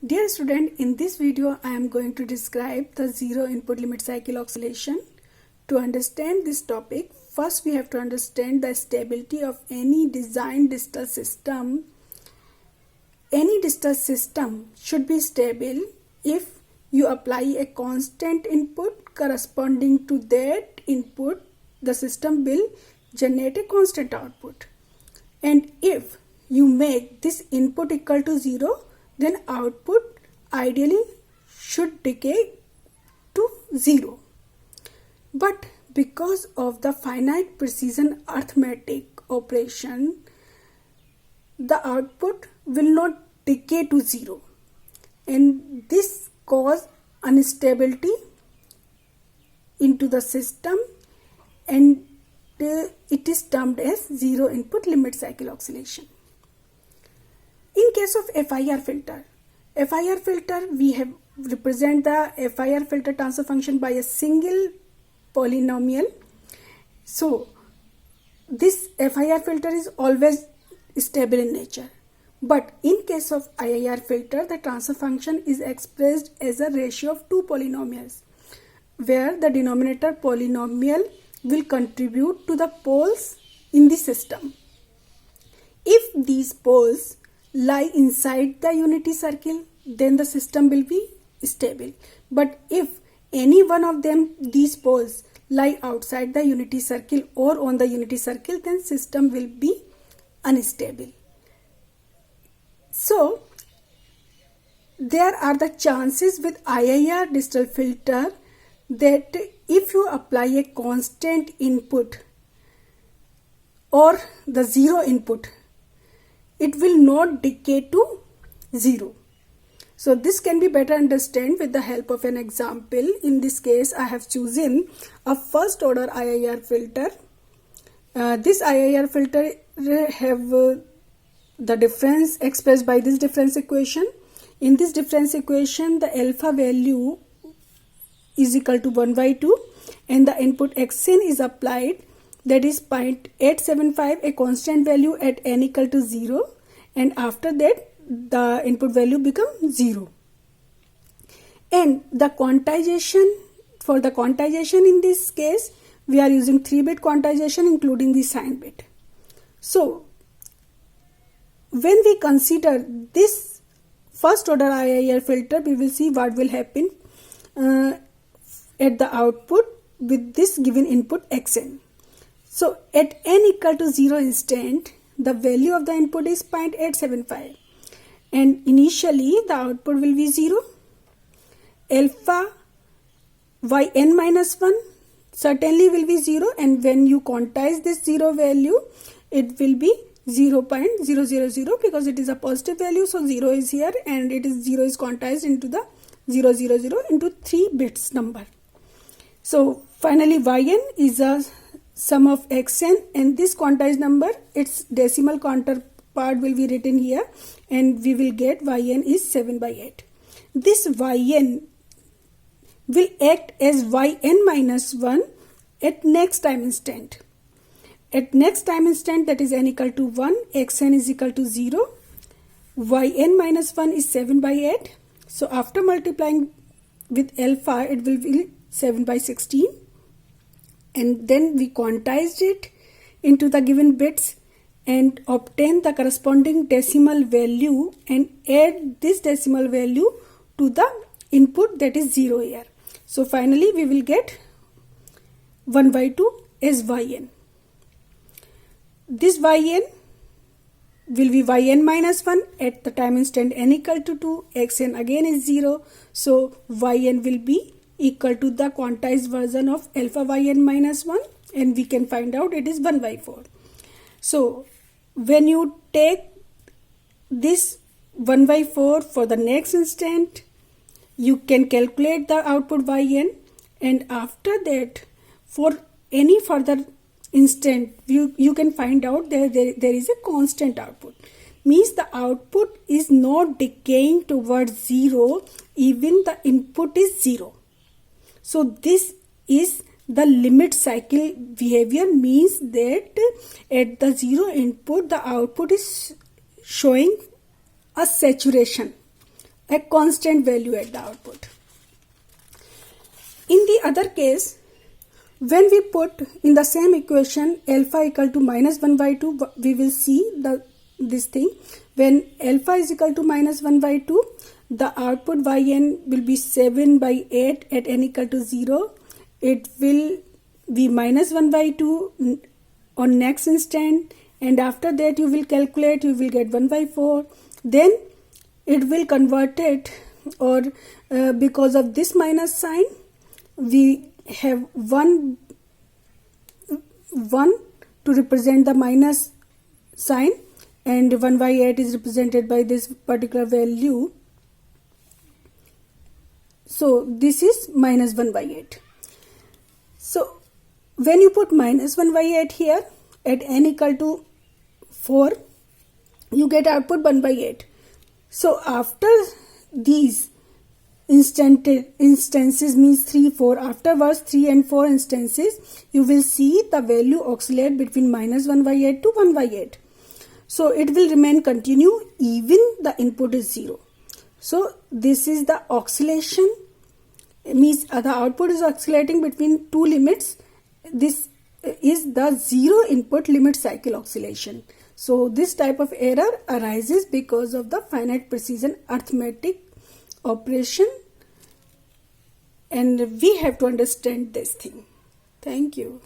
Dear student, in this video I am going to describe the zero input limit cycle oscillation. To understand this topic, first we have to understand the stability of any designed digital system. Any digital system should be stable if you apply a constant input corresponding to that input, the system will generate a constant output. And if you make this input equal to 0, then output ideally should decay to 0. But because of the finite precision arithmetic operation, the output will not decay to 0, and this causes instability into the system, and it is termed as zero input limit cycle oscillation. In case of FIR filter, we have represent the FIR filter transfer function by a single polynomial. So this FIR filter is always stable in nature. But in case of IIR filter, the transfer function is expressed as a ratio of two polynomials, where the denominator polynomial will contribute to the poles in the system. If these poles lie inside the unity circle, then the system will be stable. But if any one of these poles lie outside the unity circle or on the unity circle, then system will be unstable. So there are the chances with IIR digital filter that if you apply a constant input or the zero input, it will not decay to 0. So this can be better understood with the help of an example. In this case, I have chosen a first order IIR filter. This IIR filter have the difference expressed by this difference equation. In this difference equation, the alpha value is equal to 1 by 2 and the input xn is applied, that is 0.875, a constant value at n equal to 0, and after that the input value becomes 0. And the quantization, for the quantization in this case, we are using 3-bit quantization including the sign bit. So when we consider this first order IIR filter, we will see what will happen at the output with this given input xn. So at n equal to 0 instant, the value of the input is 0.875 and initially the output will be 0. Alpha yn minus 1 certainly will be 0, and when you quantize this 0 value, it will be 0.000 because it is a positive value, so 0 is here and it is 0 is quantized into the 000 into 3 bits number. So finally yn is a sum of xn, and this quantized number, its decimal counterpart will be written here, and we will get yn is 7 by 8. This yn will act as yn minus 1 at next time instant. At next time instant, that is n equal to 1, xn is equal to 0, yn minus 1 is 7 by 8. So after multiplying with alpha, it will be 7 by 16. And then we quantized it into the given bits and obtain the corresponding decimal value and add this decimal value to the input, that is 0 here. So finally we will get 1 by 2 as yn. This yn will be yn minus 1 at the time instant n equal to 2, xn again is 0, so yn will be equal to the quantized version of alpha yn minus 1, and we can find out it is 1 by 4. So when you take this 1 by 4 for the next instant, you can calculate the output yn, and after that for any further instant you can find out there is a constant output. Means the output is not decaying towards 0 even the input is 0. So this is the limit cycle behavior, means that at the 0 input the output is showing a saturation a constant value at the output. In the other case, when we put in the same equation alpha equal to minus 1 by 2, we will see this thing. When alpha is equal to minus 1 by 2, the output yn will be 7 by 8 at n equal to 0. It will be minus 1 by 2 on next instant, and after that you will calculate, you will get 1 by 4. Then it will convert it, or because of this minus sign, we have 1 to represent the minus sign, and 1 by 8 is represented by this particular value. So this is minus 1 by 8. So when you put minus 1 by 8 here at n equal to 4, you get output 1 by 8. So after these instances, means 3, 4, afterwards 3 and 4 instances, you will see the value oscillate between minus 1 by 8 to 1 by 8. So it will remain continue even the input is 0. So this is the oscillation, means the output is oscillating between two limits. This is the zero input limit cycle oscillation. So this type of error arises because of the finite precision arithmetic operation, and we have to understand this thing. Thank you.